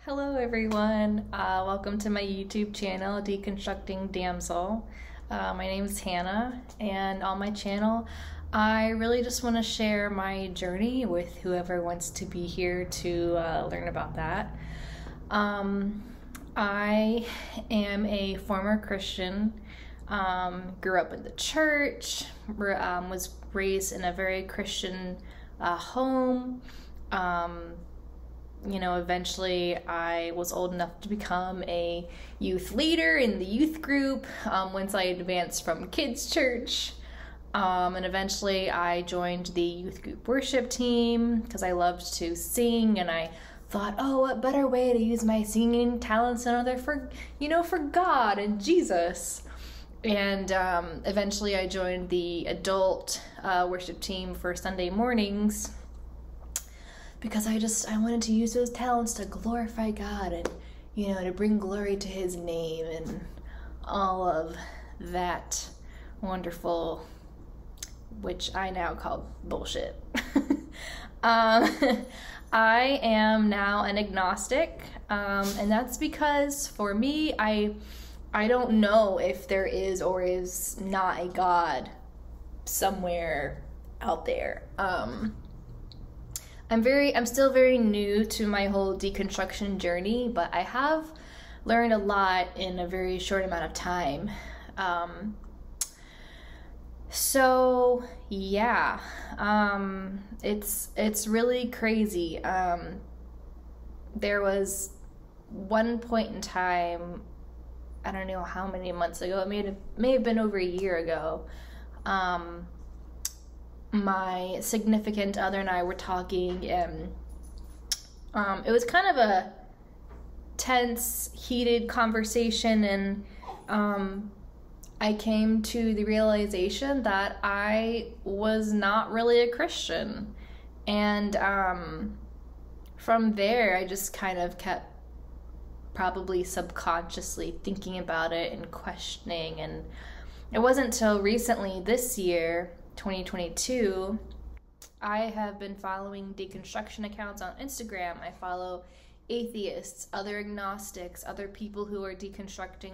Hello everyone, welcome to my YouTube channel, Deconstructing Damsel. My name is Hannah, and on my channel I really just want to share my journey with whoever wants to be here to learn about that. I am a former Christian, grew up in the church, was raised in a very Christian home. Eventually I was old enough to become a youth leader in the youth group once I advanced from kids' church. And eventually I joined the youth group worship team because I loved to sing, and I thought, oh, what better way to use my singing talents than other for God and Jesus. And eventually I joined the adult worship team for Sunday mornings, because I wanted to use those talents to glorify God and, to bring glory to his name and all of that wonderful, which I now call bullshit. I am now an agnostic, and that's because for me, I don't know if there is or is not a God somewhere out there. I'm still very new to my whole deconstruction journey, but I have learned a lot in a very short amount of time. It's really crazy. There was one point in time, I don't know how many months ago, it may have been over a year ago, my significant other and I were talking, and it was kind of a tense, heated conversation, and I came to the realization that I was not really a Christian. And from there, I just kind of kept probably subconsciously thinking about it and questioning, and it wasn't until recently this year, 2022, I have been following deconstruction accounts on Instagram. I follow atheists, other agnostics, other people who are deconstructing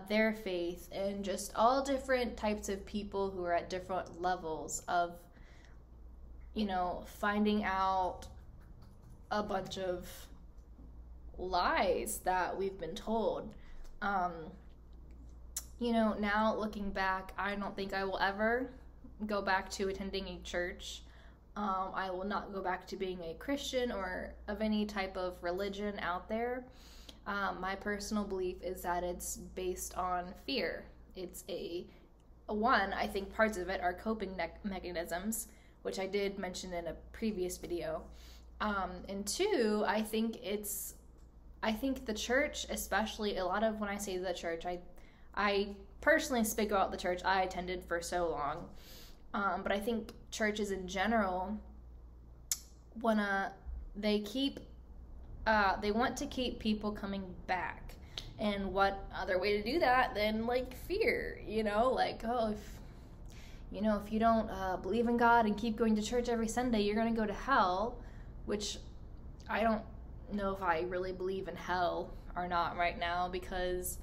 their faith, and just all different types of people who are at different levels of, finding out a bunch of lies that we've been told. Now looking back, I don't think I will ever go back to attending a church. I will not go back to being a Christian or of any type of religion out there. My personal belief is that it's based on fear. It's I think parts of it are coping mechanisms, which I did mention in a previous video. And two, I think the church, especially a lot of, when I say the church, I personally speak about the church I attended for so long. But I think churches in general they want to keep people coming back. And what other way to do that than fear, if you don't believe in God and keep going to church every Sunday, you're going to go to hell, which I don't know if I really believe in hell or not right now, because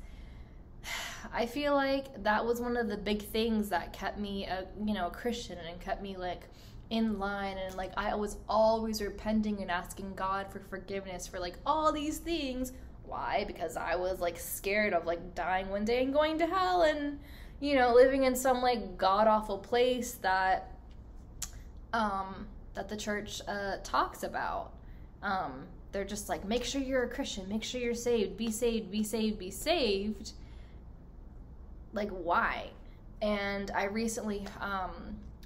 I feel like that was one of the big things that kept me a Christian and kept me in line, and I was always repenting and asking God for forgiveness for all these things. Why? Because I was scared of dying one day and going to hell, and living in some god awful place that the church talks about. They're just make sure you're a Christian, make sure you're saved, be saved, be saved, be saved. Why? And I recently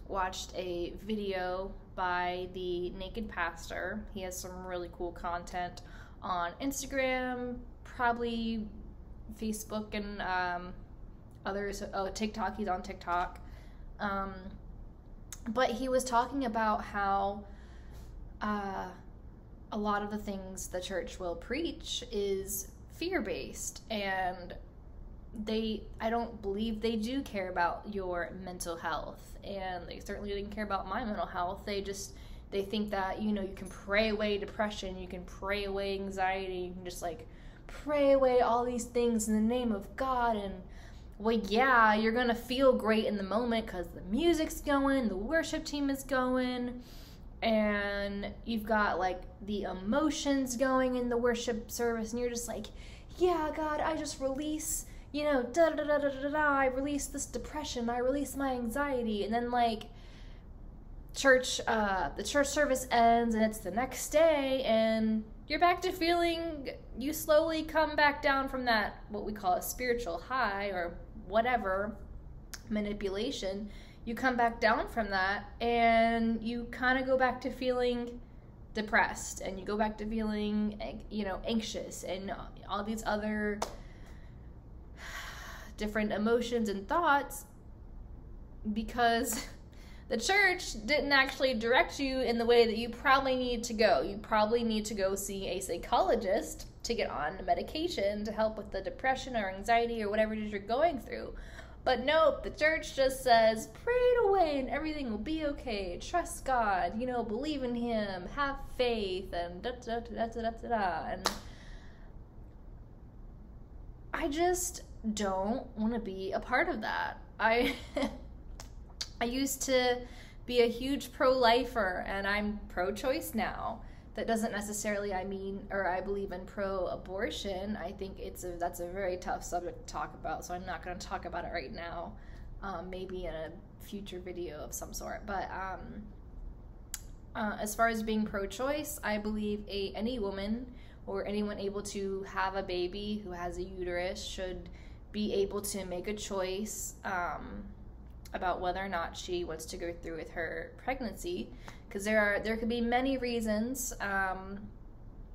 watched a video by the Naked Pastor. He has some really cool content on Instagram, probably Facebook, and others. TikTok. He's on TikTok. But he was talking about how a lot of the things the church will preach is fear-based, and I don't believe they do care about your mental health, and they certainly didn't care about my mental health. They just they think that, you know, you can pray away depression, you can pray away anxiety, you can just like pray away all these things in the name of God. And well, yeah, you're gonna feel great in the moment because the music's going, the worship team is going, and you've got like the emotions going in the worship service, and you're just like, yeah, God, I just release, you know, da da da da da da, I release this depression, I release my anxiety. And then like the church service ends, and it's the next day, and you're back to feeling, you slowly come back down from that, what we call a spiritual high or whatever, manipulation. You come back down from that, and you kind of go back to feeling depressed, and you go back to feeling, you know, anxious, and all these other different emotions and thoughts, because the church didn't actually direct you in the way that you probably need to go. You probably need to go see a psychologist to get on medication to help with the depression or anxiety or whatever it is you're going through. But nope, the church just says, pray it away and everything will be okay. Trust God, you know, believe in Him, have faith, and da-da-da-da-da-da-da. And I just don't want to be a part of that. I used to be a huge pro-lifer, and I'm pro-choice now. That doesn't necessarily I believe in pro-abortion. I think that's a very tough subject to talk about, so I'm not going to talk about it right now. Maybe in a future video of some sort. But as far as being pro-choice, I believe any woman or anyone able to have a baby who has a uterus should be able to make a choice about whether or not she wants to go through with her pregnancy, because there could be many reasons. I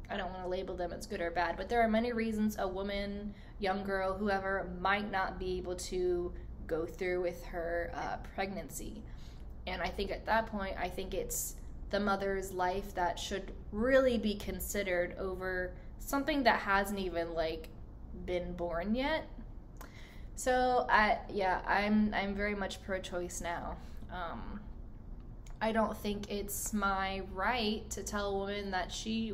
don't want to label them as good or bad, but there are many reasons a woman, young girl, whoever, might not be able to go through with her pregnancy. And I think at that point, I think it's the mother's life that should really be considered over something that hasn't even like been born yet. So I'm very much pro-choice now. I don't think it's my right to tell a woman that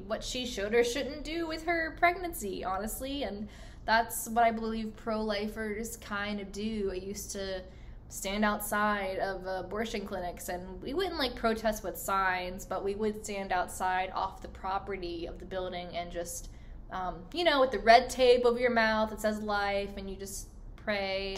what she should or shouldn't do with her pregnancy, honestly. And that's what I believe pro-lifers kind of do. I used to stand outside of abortion clinics, and we wouldn't like protest with signs, but we would stand outside off the property of the building and just, you know, with the red tape over your mouth that says life, and you just pray,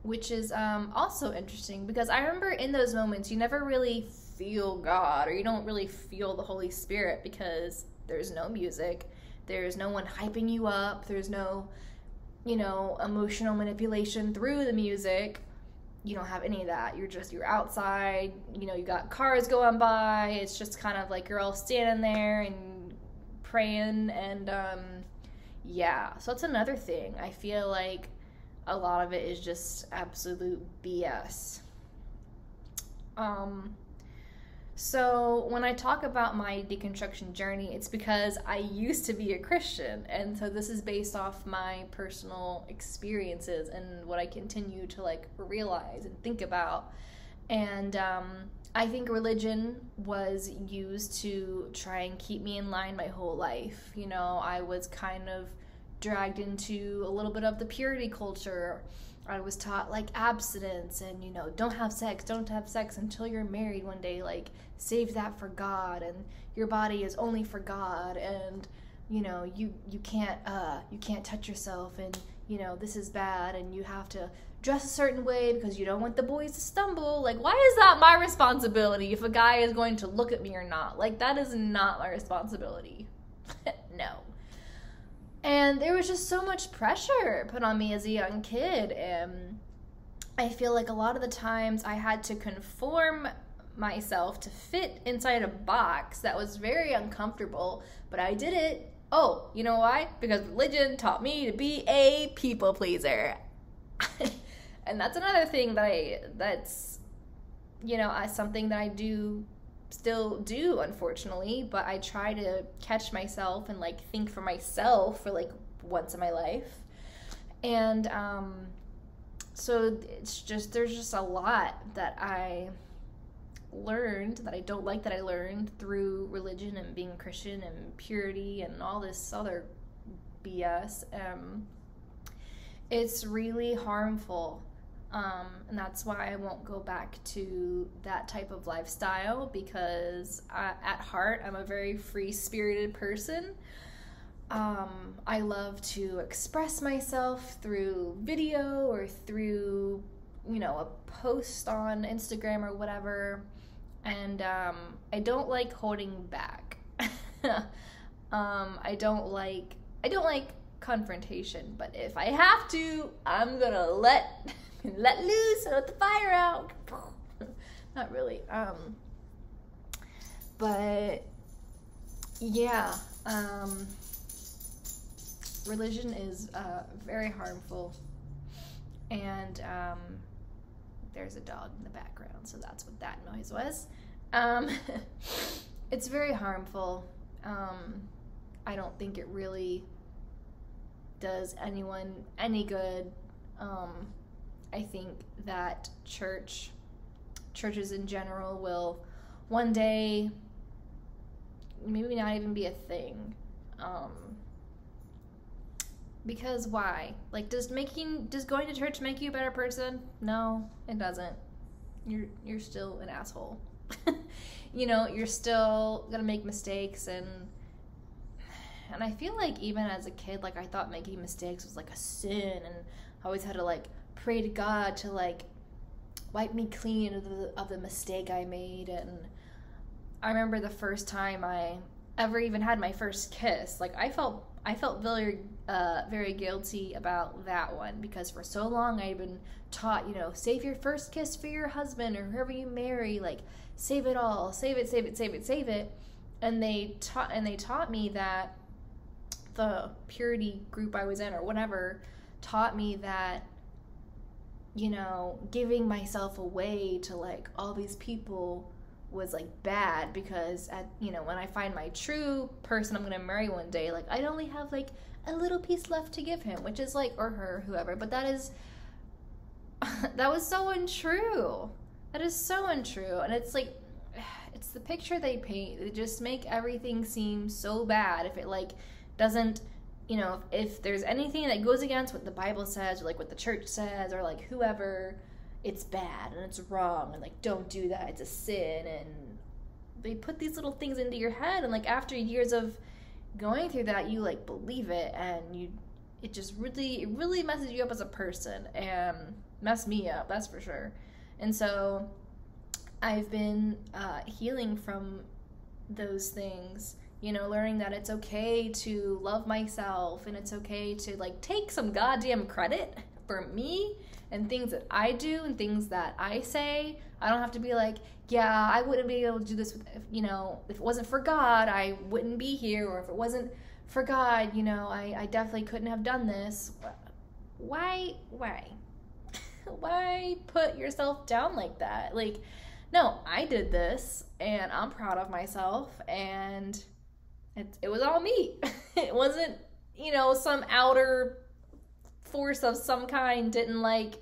which is also interesting, because I remember in those moments you never really feel God, or you don't really feel the Holy Spirit, because there's no music, there's no one hyping you up, there's no, you know, emotional manipulation through the music. You don't have any of that. You're outside, you know, you got cars going by, it's just kind of like you're all standing there and praying. And yeah, so that's another thing. I feel like a lot of it is just absolute BS. So when I talk about my deconstruction journey, it's because I used to be a Christian, and so this is based off my personal experiences and what I continue to like realize and think about. And I think religion was used to try and keep me in line my whole life. You know, I was kind of dragged into a little bit of the purity culture. I was taught like abstinence and, you know, don't have sex until you're married one day, like save that for God, and your body is only for God, and you know, you can't touch yourself, and you know, this is bad, and you have to dress a certain way because you don't want the boys to stumble. Like, why is that my responsibility if a guy is going to look at me or not? Like, that is not my responsibility. No. And there was just so much pressure put on me as a young kid, and I feel like a lot of the times I had to conform myself to fit inside a box that was very uncomfortable, but I did it. Oh, you know why? Because religion taught me to be a people pleaser. And that's another thing that's you know, something that I still do, unfortunately, but I try to catch myself and like think for myself for like once in my life. And so it's just, there's just a lot that I learned, that I don't like, that I learned through religion and being a Christian and purity and all this other BS, it's really harmful. And that's why I won't go back to that type of lifestyle, because at heart, I'm a very free-spirited person. I love to express myself through video or through, a post on Instagram or whatever. And I don't like holding back. I don't like confrontation, but if I have to, I'm gonna let loose and let the fire out. Not really. But yeah, religion is very harmful, and there's a dog in the background, so that's what that noise was. It's very harmful. I don't think it really does anyone any good. I think that churches in general will one day maybe not even be a thing. Because why? Like, does going to church make you a better person? No, it doesn't. You're still an asshole. You're still gonna make mistakes, and I feel like even as a kid, like, I thought making mistakes was like a sin, and I always had to like pray to God to like wipe me clean of the mistake I made. And I remember the first time I ever even had my first kiss, like I felt very very guilty about that one, because for so long I'd been taught, save your first kiss for your husband or whoever you marry, like save it all, save it. And they taught me that, the purity group I was in or whatever taught me that, giving myself away to like all these people was like bad, because when I find my true person I'm gonna marry one day, like I'd only have like a little piece left to give him, which is like, or her, whoever. But that was so untrue. That is so untrue. And it's like, it's the picture they paint. They just make everything seem so bad if it like doesn't, if there's anything that goes against what the Bible says or like what the church says or like whoever, it's bad and it's wrong, and like don't do that, it's a sin. And they put these little things into your head, and like after years of going through that, you like believe it, and it really messes you up as a person, and messed me up, that's for sure. And so I've been healing from those things, learning that it's okay to love myself, and it's okay to like take some goddamn credit for me and things that I do and things that I say. I don't have to be like, yeah, I wouldn't be able to do this if it wasn't for God, I wouldn't be here, or if it wasn't for God, I definitely couldn't have done this. Why why put yourself down like that? Like, no, I did this and I'm proud of myself, and it was all me. It wasn't, some outer force of some kind didn't like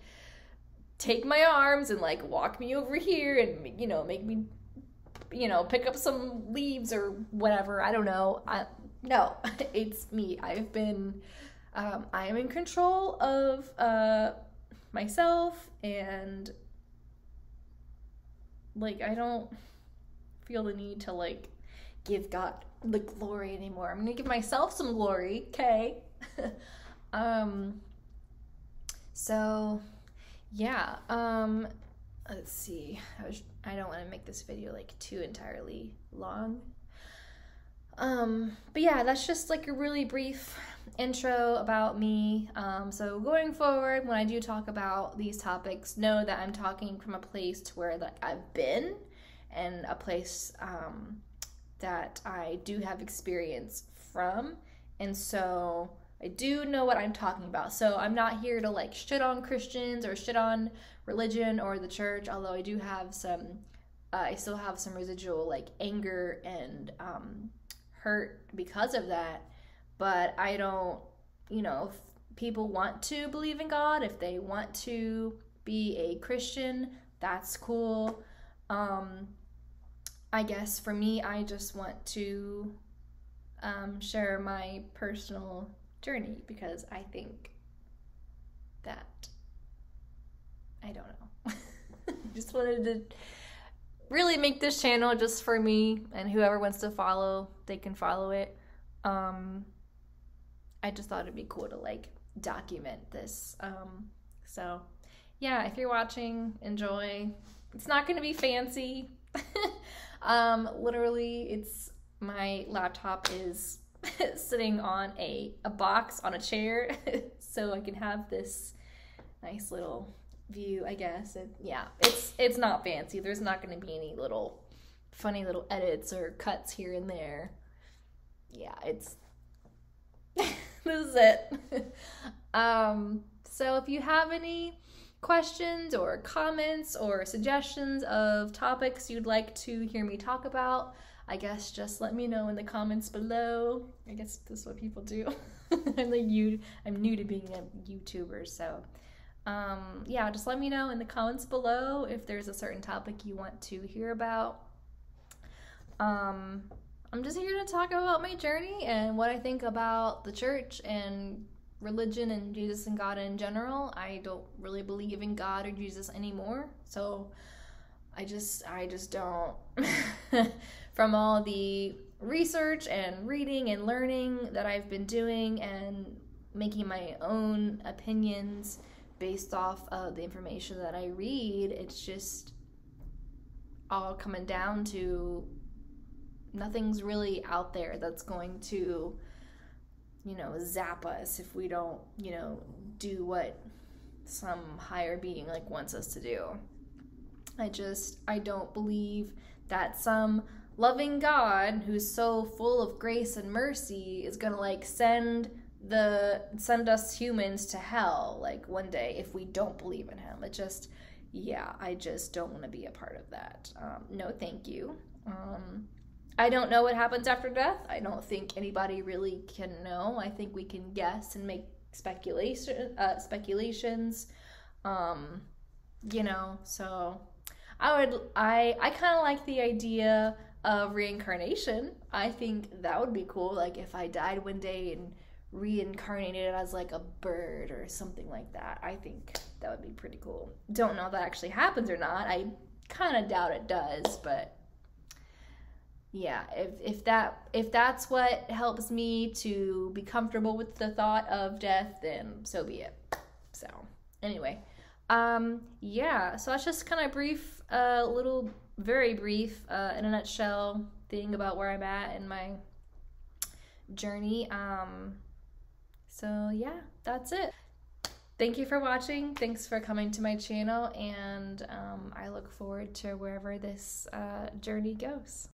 take my arms and like walk me over here and make me pick up some leaves or whatever. I don't know. No, it's me. I've been I am in control of myself, and like I don't feel the need to like give God the glory anymore. I'm gonna give myself some glory, okay? So yeah, let's see. I don't want to make this video like too entirely long. But yeah, that's just like a really brief intro about me. So going forward, when I do talk about these topics, know that I'm talking from a place to where like I've been, and a place that I do have experience from, and so I do know what I'm talking about. So I'm not here to like shit on Christians or shit on religion or the church, although I do have I still have some residual like anger and hurt because of that. But I don't, if people want to believe in God, if they want to be a Christian, that's cool. I guess for me, I just want to share my personal journey because I think that, I don't know. Just wanted to really make this channel just for me, and whoever wants to follow, they can follow it. I just thought it'd be cool to like document this. So yeah, if you're watching, enjoy. It's not going to be fancy. Literally, it's my laptop is sitting on a box on a chair, so I can have this nice little view, I guess. And yeah, it's not fancy. There's not going to be any little funny little edits or cuts here and there. Yeah, it's this is it. So if you have any questions or comments or suggestions of topics you'd like to hear me talk about, I guess just let me know in the comments below. I guess this is what people do. I'm new to being a YouTuber, so yeah, just let me know in the comments below if there's a certain topic you want to hear about. I'm just here to talk about my journey and what I think about the church and religion and Jesus and God in general. I don't really believe in God or Jesus anymore, so I just don't. From all the research and reading and learning that I've been doing and making my own opinions based off of the information that I read, it's just all coming down to nothing's really out there that's going to, zap us if we don't, do what some higher being like wants us to do. I don't believe that some loving God who's so full of grace and mercy is gonna like send us humans to hell like one day if we don't believe in him. I just don't want to be a part of that. No, thank you. I don't know what happens after death. I don't think anybody really can know. I think we can guess and make speculations. So I kind of like the idea of reincarnation. I think that would be cool. Like if I died one day and reincarnated as like a bird or something like that. I think that would be pretty cool. Don't know if that actually happens or not. I kind of doubt it does, but yeah, if that's what helps me to be comfortable with the thought of death, then so be it. So anyway, yeah, so that's just kind of brief, very brief, in a nutshell, thing about where I'm at in my journey. So yeah, that's it. Thank you for watching. Thanks for coming to my channel, and I look forward to wherever this journey goes.